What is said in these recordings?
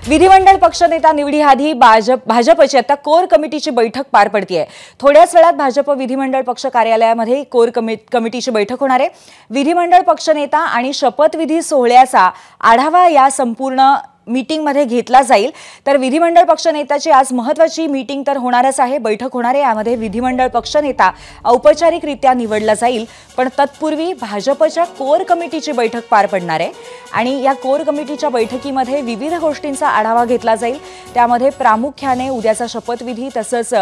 विधिमंडळ पक्षनेता निवडीआधी भाजपची आता कोर कमिटीची बैठक पार पडतेय। थोड्याच वेळात भाजप विधिमंडळ पक्ष कार्यालयामध्ये कोर कमिटीची बैठक होणार आहे। विधिमंडळ पक्षनेता आणि शपथविधी सोहळ्याचा आढावा या संपूर्ण मीटिंग मध्ये घेतला जाईल। तर विधिमंडळ पक्षनेत्याची आज महत्त्वाची मीटिंग तर होणारच आहे, बैठक होणार आहे। यामध्ये विधिमंडळ पक्षनेता औपचारिकरित्या निवडला जाईल, पण तत्पूर्वी भाजपच्या कोर कमिटीची बैठक पार पडणार आहे आणि या कोर कमिटीच्या बैठकीमध्ये विविध गोष्टींचा आढावा घेतला जाईल। त्यामध्ये प्रामुख्याने उद्याचा शपथविधी, तसंच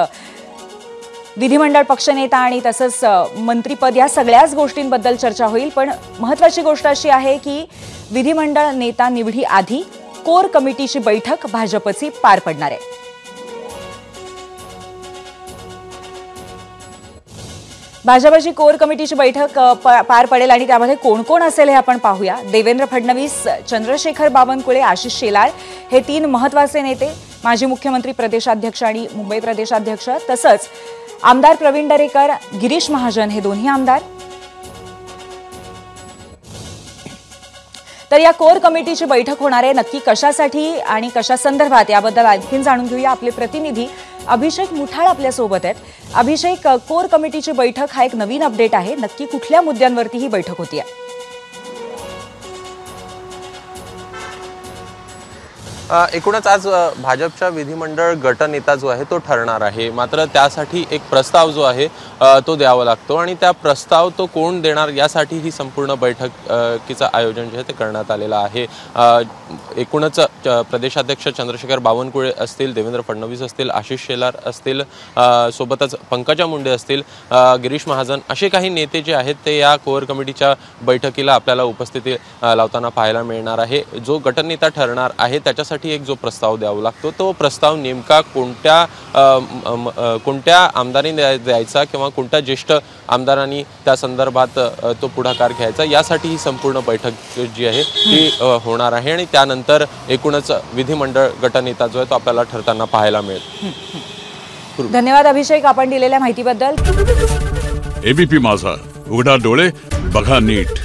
विधिमंडळ पक्षनेता आणि तसंच मंत्रिपद या सगळ्याच गोष्टींबद्दल चर्चा होईल। पण महत्त्वाची गोष्ट अशी आहे की विधिमंडळ नेता निवडीआधी कोर कमिटीची बैठक भाजपची पार पडणार आहे। भाजपची कोर कमिटीची बैठक पार पडेल आणि त्यामध्ये कोण कोण असेल हे आपण पाहूया। देवेंद्र फडणवीस, चंद्रशेखर बावनकुळे, आशिष शेलार हे तीन महत्त्वाचे नेते, माजी मुख्यमंत्री, प्रदेशाध्यक्ष आणि मुंबई प्रदेशाध्यक्ष, तसंच आमदार प्रवीण दरेकर, गिरीश महाजन हे दोन्ही आमदार। तर या कोर कमिटीची बैठक होणार आहे, नक्की कशासाठी आणि कशा संदर्भात याबद्दल आणखीन जाणून घेऊया। आपले प्रतिनिधी अभिषेक मुठाळ आपल्या सोबत आहेत। अभिषेक, कोर कमिटीची बैठक हा एक नवीन अपडेट आहे, नक्की कुठल्या मुद्द्यांवरती ही बैठक होती आहे? एकूणच आज भाजपच्या विधिमंडळ गटनेता जो आहे तो ठरणार आहे, मात्र त्यासाठी एक प्रस्ताव जो आहे तो द्यावा लागतो आणि त्या प्रस्ताव तो कोण देणार यासाठी ही संपूर्ण बैठकीचं आयोजन जे आहे ते करण्यात आलेलं आहे। एकूणच प्रदेशाध्यक्ष चंद्रशेखर बावनकुळे असतील, देवेंद्र फडणवीस असतील, आशिष शेलार असतील, सोबतच पंकजा मुंडे असतील, गिरीश महाजन असे काही नेते जे आहेत ते या कोर कमिटीच्या बैठकीला आपल्याला उपस्थिती लावताना पाहायला मिळणार आहे। जो गटनेता ठरणार आहे त्याच्यासाठी एक जो प्रस्ताव द्यावा लागतो तो प्रस्ताव नेमका कोणत्या आमदारांनी द्यायचा किंवा कोणत्या ज्येष्ठ आमदारांनी त्या संदर्भात तो पुढाकार घ्यायचा यासाठी ही संपूर्ण बैठक जी आहे ती होणार आहे आणि त्यानंतर एकूणच विधिमंडळ गटनेता जो आहे तो आपल्याला ठरताना पाहायला मिळेल। धन्यवाद अभिषेक आपण दिलेल्या माहितीबद्दल। एबीपी माझा, उघडा डोळे बघा नीट।